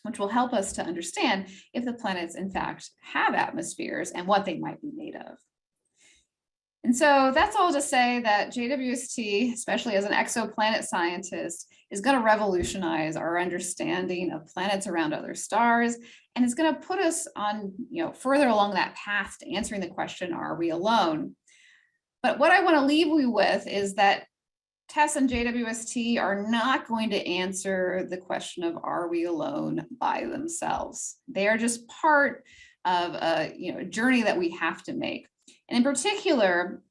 which will help us to understand if the planets in fact have atmospheres and what they might be made of. And so that's all to say that JWST, especially as an exoplanet scientist, is going to revolutionize our understanding of planets around other stars, and it's going to put us on, further along that path to answering the question, are we alone? But what I want to leave you with is that TESS and JWST are not going to answer the question of are we alone by themselves. They are just part of a journey that we have to make. And in particular,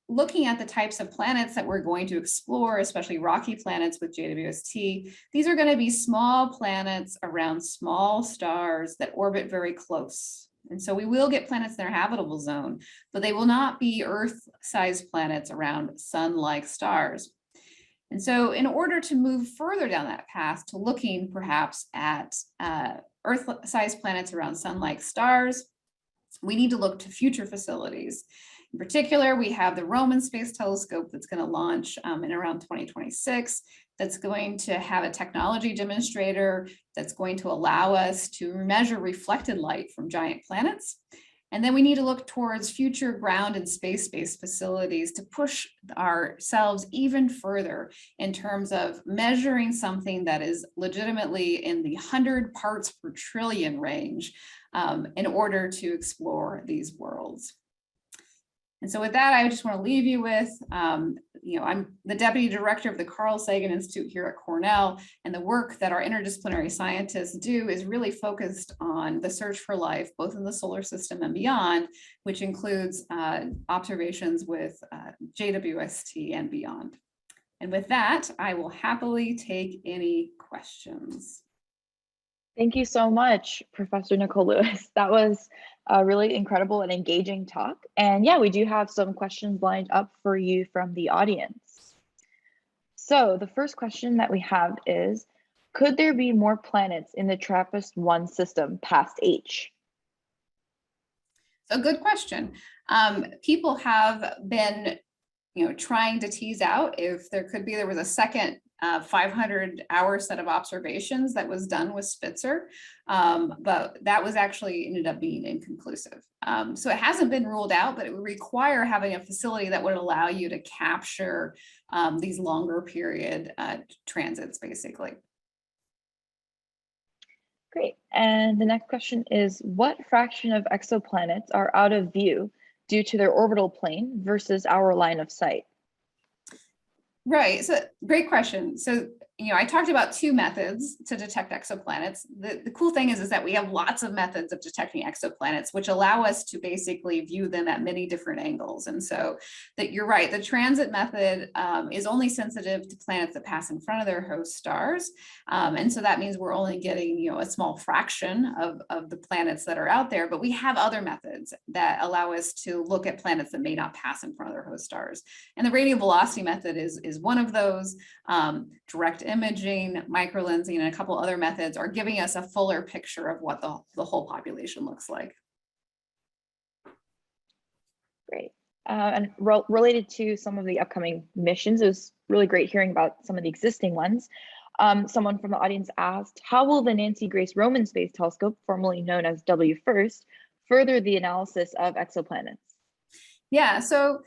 looking at the types of planets that we're going to explore, especially rocky planets with JWST, these are going to be small planets around small stars that orbit very close. And so we will get planets in their habitable zone, but they will not be Earth-sized planets around sun-like stars. And so in order to move further down that path to looking perhaps at Earth-sized planets around sun-like stars, we need to look to future facilities. In particular, we have the Roman Space Telescope that's going to launch in around 2026. That's going to have a technology demonstrator that's going to allow us to measure reflected light from giant planets. And then we need to look towards future ground and space-based facilities to push ourselves even further in terms of measuring something that is legitimately in the 100 parts per trillion range in order to explore these worlds. And so with that, I just want to leave you with, I'm the Deputy Director of the Carl Sagan Institute here at Cornell, and the work that our interdisciplinary scientists do is really focused on the search for life, both in the solar system and beyond, which includes observations with JWST and beyond. And with that, I will happily take any questions. Thank you so much, Professor Nikole Lewis. That was a really incredible and engaging talk. And yeah, we do have some questions lined up for you from the audience. So the first question that we have is, could there be more planets in the TRAPPIST-1 system past H? So good question. People have been trying to tease out if there was a second 500-hour set of observations that was done with Spitzer, but that was actually ended up being inconclusive. So it hasn't been ruled out, but it would require having a facility that would allow you to capture these longer period transits, basically. Great. And the next question is, what fraction of exoplanets are out of view due to their orbital plane versus our line of sight? Right. So great question. So, I talked about two methods to detect exoplanets. The cool thing is that we have lots of methods of detecting exoplanets, which allow us to basically view them at many different angles. And so that you're right, the transit method is only sensitive to planets that pass in front of their host stars. And so that means we're only getting, a small fraction of the planets that are out there, but we have other methods that allow us to look at planets that may not pass in front of their host stars. And the radial velocity method is one of those. Direct imaging, microlensing, and a couple other methods are giving us a fuller picture of what the whole population looks like. Great. And related to some of the upcoming missions, it was really great hearing about some of the existing ones. Someone from the audience asked, how will the Nancy Grace Roman Space Telescope, formerly known as WFIRST, further the analysis of exoplanets? Yeah, so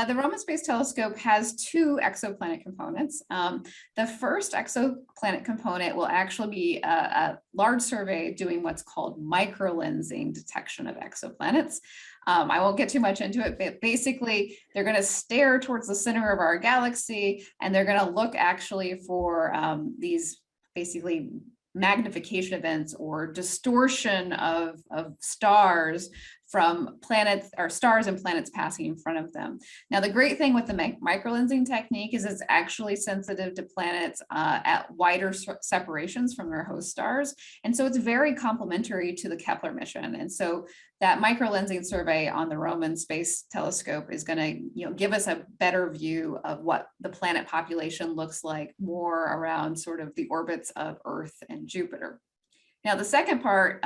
the Roman Space Telescope has two exoplanet components. The first exoplanet component will actually be a large survey doing what's called microlensing detection of exoplanets. I won't get too much into it, but basically they're going to stare towards the center of our galaxy, and they're going to look actually for these basically magnification events or distortion of stars from planets or stars and planets passing in front of them. Now, the great thing with the microlensing technique is it's actually sensitive to planets at wider separations from their host stars. And so it's very complementary to the Kepler mission. And so that microlensing survey on the Roman Space Telescope is going to give us a better view of what the planet population looks like more around sort of the orbits of Earth and Jupiter. Now, the second part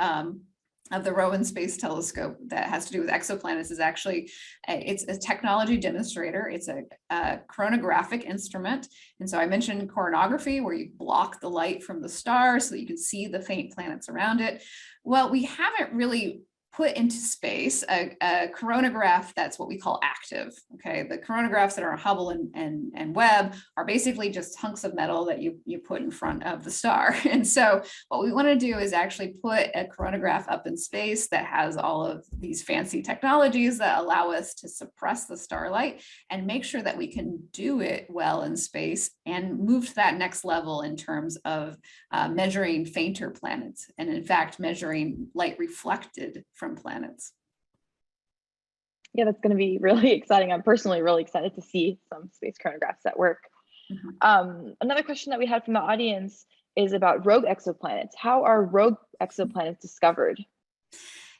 of the Roman Space Telescope that has to do with exoplanets is actually, it's a technology demonstrator. It's a chronographic instrument. And so I mentioned coronography, where you block the light from the star so that you can see the faint planets around it. Well, we haven't really put into space a coronagraph that's what we call active. Okay, the coronagraphs that are on Hubble and Webb are basically just hunks of metal that you put in front of the star. And so what we want to do is actually put a coronagraph up in space that has all of these fancy technologies that allow us to suppress the starlight and make sure that we can do it well in space and move to that next level in terms of measuring fainter planets, and in fact measuring light reflected from planets. Yeah, that's going to be really exciting. I'm personally really excited to see some space chronographs at work. Mm-hmm. Another question that we had from the audience is about rogue exoplanets. How are rogue exoplanets discovered?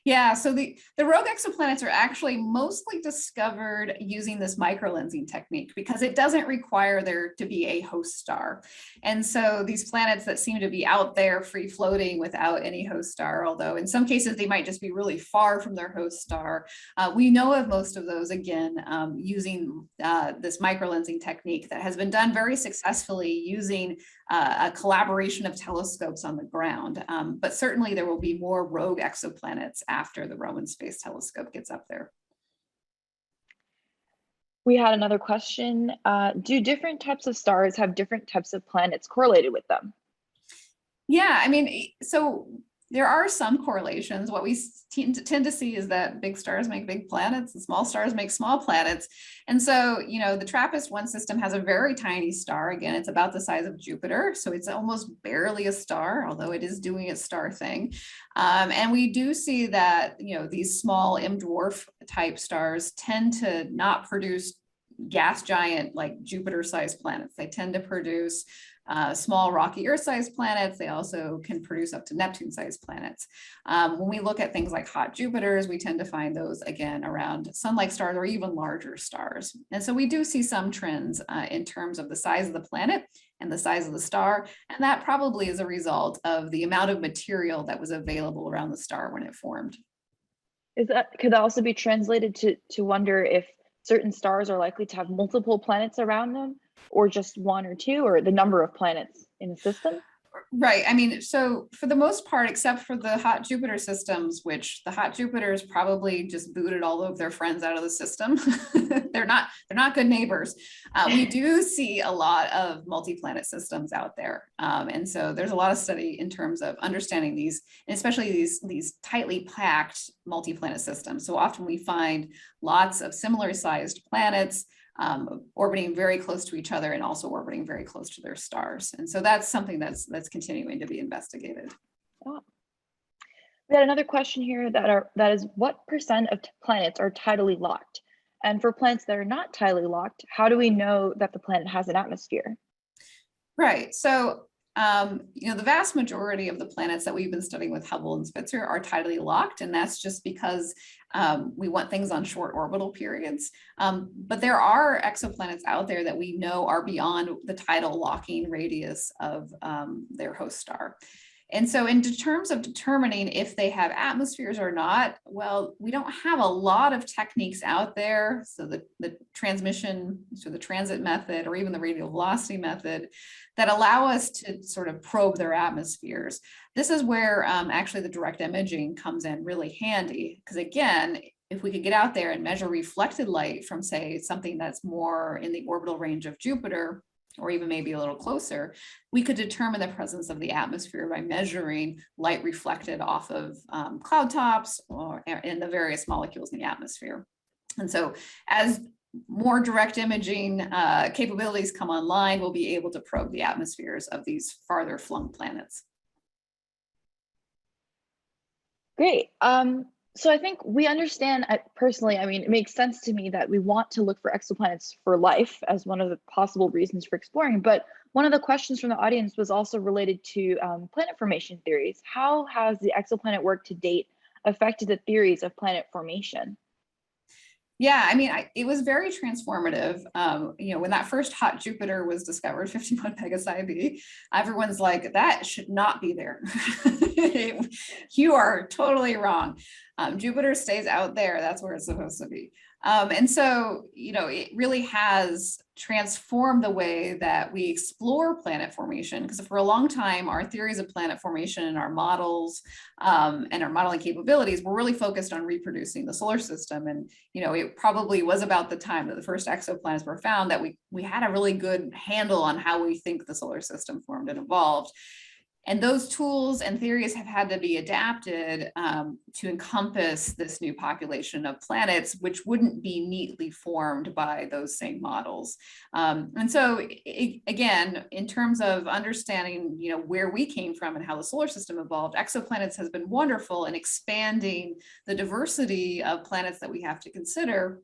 Yeah, so the rogue exoplanets are actually mostly discovered using this microlensing technique because it doesn't require there to be a host star. And so these planets that seem to be out there free floating without any host star, although in some cases they might just be really far from their host star, we know of most of those, again, using this microlensing technique that has been done very successfully using a collaboration of telescopes on the ground. But certainly there will be more rogue exoplanets after the Roman Space Telescope gets up there. We had another question. Do different types of stars have different types of planets correlated with them? Yeah, I mean, so there are some correlations. What we tend to see is that big stars make big planets and small stars make small planets. And so, the TRAPPIST-1 system has a very tiny star. Again, it's about the size of Jupiter. So it's almost barely a star, although it is doing its star thing. And we do see that, these small M-dwarf type stars tend to not produce gas giant like Jupiter-sized planets. They tend to produce small rocky Earth-sized planets. They also can produce up to Neptune-sized planets. When we look at things like hot Jupiters, we tend to find those again around sun-like stars or even larger stars. And so we do see some trends in terms of the size of the planet and the size of the star. And that probably is a result of the amount of material that was available around the star when it formed. Could that also be translated to wonder if certain stars are likely to have multiple planets around them, or just one or two, or the number of planets in the system? Right. I mean, so for the most part, except for the hot Jupiter systems, which the hot Jupiters probably just booted all of their friends out of the system. They're not good neighbors. We do see a lot of multi-planet systems out there. And so there's a lot of study in terms of understanding these, and especially these tightly packed multi-planet systems. So often we find lots of similar sized planets orbiting very close to each other and also orbiting very close to their stars. And so that's something that's continuing to be investigated. Oh. We had another question here that is, what % of planets are tidally locked? And for planets that are not tidally locked, how do we know that the planet has an atmosphere? Right. So, the vast majority of the planets that we've been studying with Hubble and Spitzer are tidally locked, and that's just because we want things on short orbital periods. But there are exoplanets out there that we know are beyond the tidal locking radius of their host star. And so in terms of determining if they have atmospheres or not, well, we don't have a lot of techniques out there. So the transmission, so the transit method, or even the radial velocity method, that allow us to sort of probe their atmospheres. This is where actually the direct imaging comes in really handy, because again, if we could get out there and measure reflected light from, say, something that's more in the orbital range of Jupiter, or even maybe a little closer, we could determine the presence of the atmosphere by measuring light reflected off of cloud tops or in the various molecules in the atmosphere. And so as more direct imaging capabilities come online, we'll be able to probe the atmospheres of these farther flung planets. Great. So I think we understand, personally, I mean, it makes sense to me that we want to look for exoplanets for life as one of the possible reasons for exploring. But one of the questions from the audience was also related to planet formation theories. How has the exoplanet work to date affected the theories of planet formation? Yeah, I mean, it was very transformative. When that first hot Jupiter was discovered, 51 Pegasi b, everyone's like, that should not be there. You are totally wrong. Jupiter stays out there. That's where it's supposed to be. And so, it really has transformed the way that we explore planet formation, because for a long time, our theories of planet formation and our models and our modeling capabilities were really focused on reproducing the solar system. And, it probably was about the time that the first exoplanets were found that we had a really good handle on how we think the solar system formed and evolved. And those tools and theories have had to be adapted to encompass this new population of planets, which wouldn't be neatly formed by those same models. And so, again, in terms of understanding, where we came from and how the solar system evolved, exoplanets has been wonderful in expanding the diversity of planets that we have to consider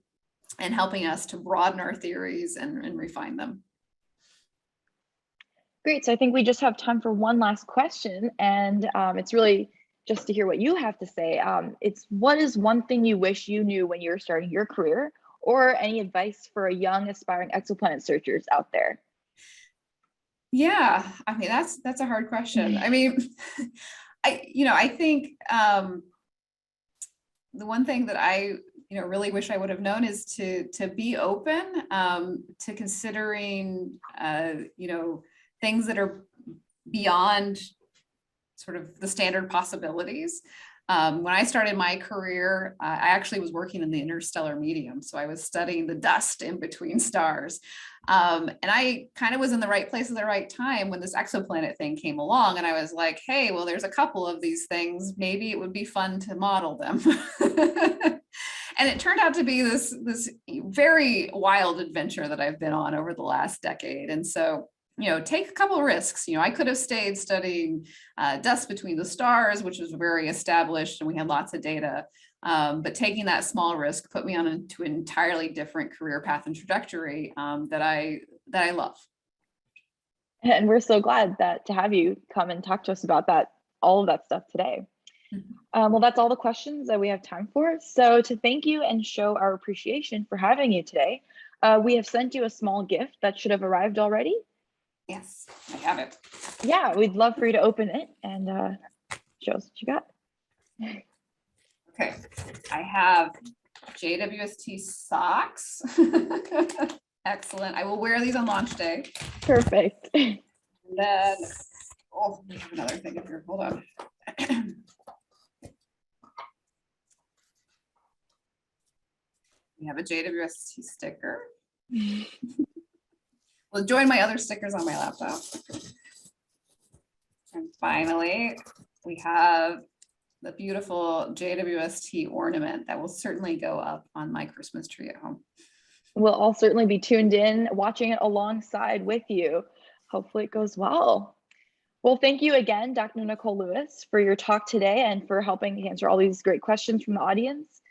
and helping us to broaden our theories and refine them. Great. So I think we just have time for one last question, and it's really just to hear what you have to say. It's, what is one thing you wish you knew when you were starting your career, or any advice for young aspiring exoplanet searchers out there? Yeah, I mean, that's a hard question. I mean, I think the one thing that I really wish I would have known is to be open to considering things that are beyond sort of the standard possibilities. When I started my career, I actually was working in the interstellar medium. So I was studying the dust in between stars. And I kind of was in the right place at the right time when this exoplanet thing came along. And I was like, hey, well, there's a couple of these things. Maybe it would be fun to model them. And it turned out to be this very wild adventure that I've been on over the last decade. And so, take a couple of risks. I could have stayed studying dust between the stars, which was very established and we had lots of data. But taking that small risk put me on to an entirely different career path and trajectory that I love. And we're so glad to have you come and talk to us about all of that stuff today. Well, that's all the questions that we have time for. So to thank you and show our appreciation for having you today, we have sent you a small gift that should have arrived already. Yes, I have it. Yeah, we'd love for you to open it and show us what you got. Okay, I have JWST socks. Excellent. I will wear these on launch day. Perfect. And then, we have another thing up here. Hold on. We have a JWST sticker. Well, join my other stickers on my laptop. And finally, we have the beautiful JWST ornament that will certainly go up on my Christmas tree at home. We'll all certainly be tuned in, watching it alongside with you. Hopefully it goes well. Well, thank you again, Dr. Nikole Lewis, for your talk today and for helping answer all these great questions from the audience.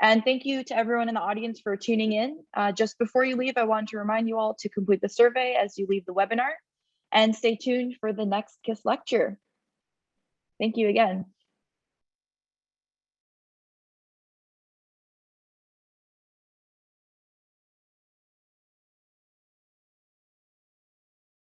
And thank you to everyone in the audience for tuning in. Just before you leave, I want to remind you all to complete the survey as you leave the webinar and stay tuned for the next KISS lecture. Thank you again.